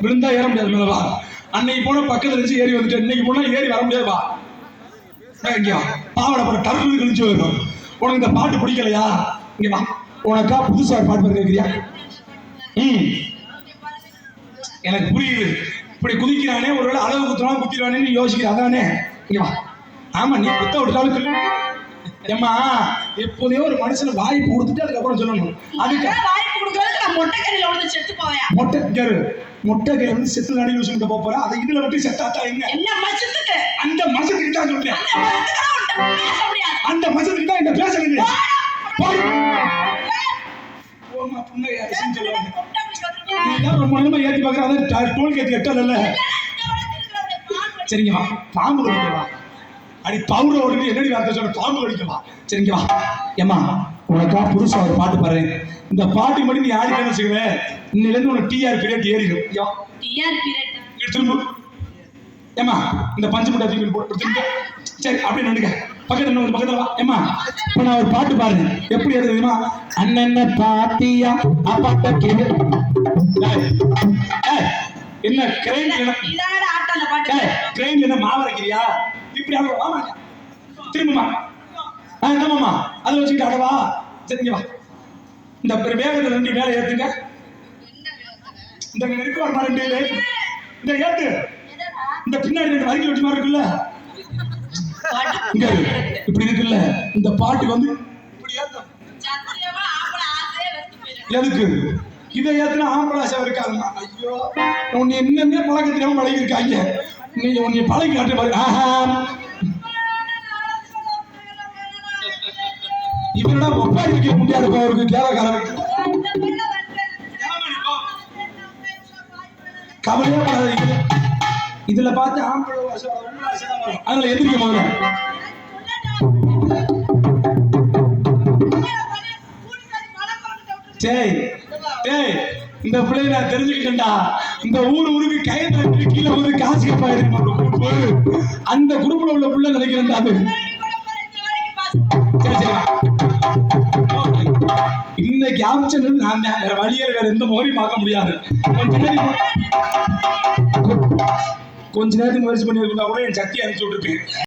விழுந்தா ஏற முடியாது மேலவா. அன்னைக்கு போன பக்கத்துல இருந்து ஏறி வந்துட்டு இன்னைக்கு போனா ஏறி வர முடியாதுவா. பாவடை போற டர்னு கழிச்சு வரும். உனக்கு இந்த பாட்டு பிடிக்கலையா? இங்க வா, உனக்கா புதுசா பாட்டு பாட்டு கேட்கிறியா? எனக்கு புரியுது. இப்படி குதிக்கிறானே, ஒருவேளை அளவு குத்துறான் குத்திடுவானே யோசிக்கிறேன். அதானே இங்க வா. ஆமா, நீ குத்த விட்டாலும் ஏம்மா, எப்போதையோ ஒரு மனுஷன வாய்ப்பு கொடுத்துட்டு அதுக்கப்புறம் சொல்லணும். அதுக்கு வாய்ப்பு கொடுக்கறதுக்கு நான் மொட்டை கரையில வந்து செத்து போவேன். மொட்டை கரை வந்து செத்து நடி யூஸ் பண்ண போறேன். அதை இதுல மட்டும் செத்தாத்தா என்ன மச்சத்துக்கு? அந்த மச்சத்துக்கு தான் சொல்றேன். அந்த மச்சத்துக்கு தான் இந்த பேச வேண்டியது. ஓமா புண்ணை அரசின்னு சொல்லுவாங்க. ரொம்ப நேரமா ஏற்றி பார்க்குறேன். அதான் டோல் கேட்டு எட்டல. சரிங்க வா, பாம்பு கடிக்கவா? அடி பவுர ஓடுது. என்னடி வார்த்தை சொல்ற? பாம்பு கடிக்கவா? சரிங்க வா. ஏமா, உனக்கா புதுசா ஒரு பாட்டு பாடுறேன். இந்த பாட்டு மட்டும் நீ ஆடி என்ன செய்வேன்? இன்னில இருந்து உனக்கு டிஆர் பீரியட் ஏறிடும். டிஆர் பீரியட் திரும்ப ஏமா, இந்த பஞ்சு முட்டை தூக்கி போட்டு சரி அப்படி நினைக்க பக்கத்துல வந்து பக்கத்துல வா. ஏமா, இப்ப நான் ஒரு பாட்டு பாடுறேன். எப்படி எழுதுமா? அண்ணன் பாத்தியா அப்பாட்ட கேளு. என்ன கிரைன் இதானடா ஆட்டால பாட்டு. கிரைன் என்ன மாவரைக்கிறியா? இப்படி ஆக வாமா. திரும்பமா. என்னமாமா அதை வச்சுக்கிட்டு ஆடவா. சரிங்க வா. இந்த வேகத்துல ரெண்டு மேல ஏத்துங்க. இந்த நெருக்கு வரமா ரெண்டு இந்த ஏத்து. இந்த பின்னாடி ரெண்டு வரிகள் வச்சு மாதிரி இருக்குல்ல, இப்படி இருக்குல்ல. இந்த பாட்டு வந்து இப்படி ஏத்தும். எதுக்கு இதை ஏத்துனா ஆம்பளை ஆசை இருக்காதுமா? ஐயோ, உன்னை என்னன்னே பழக்க தெரியாம பழகி இருக்காங்க. நீங்க உன்னை பழகி காட்டு பாரு. இவனோட ஒப்பாடி வைக்க முடியாது. அவருக்கு கேவலக்காரருக்கு கவலையே படாது. இதுல பார்த்து ஆம்பளை அதனால எதிர்க்க முதல்ல. இந்த பிள்ளைய நான் தெரிஞ்சுக்கிட்டேன்டா. இந்த ஊருக்கு கயிறு கீழே வந்து காசு கேட்பாரு. அந்த குரூப்ல உள்ள பிள்ளை நினைக்கிறேன்டா. அது இன்னைக்கு ஆப்ஷன் நான் தான். வேற வழியில் வேற எந்த முறையும் பார்க்க முடியாது. கொஞ்ச நேரத்துக்கு முயற்சி பண்ணி இருந்தா கூட என் சக்தி அனுப்பிச்சு விட்டுருக்கேன்.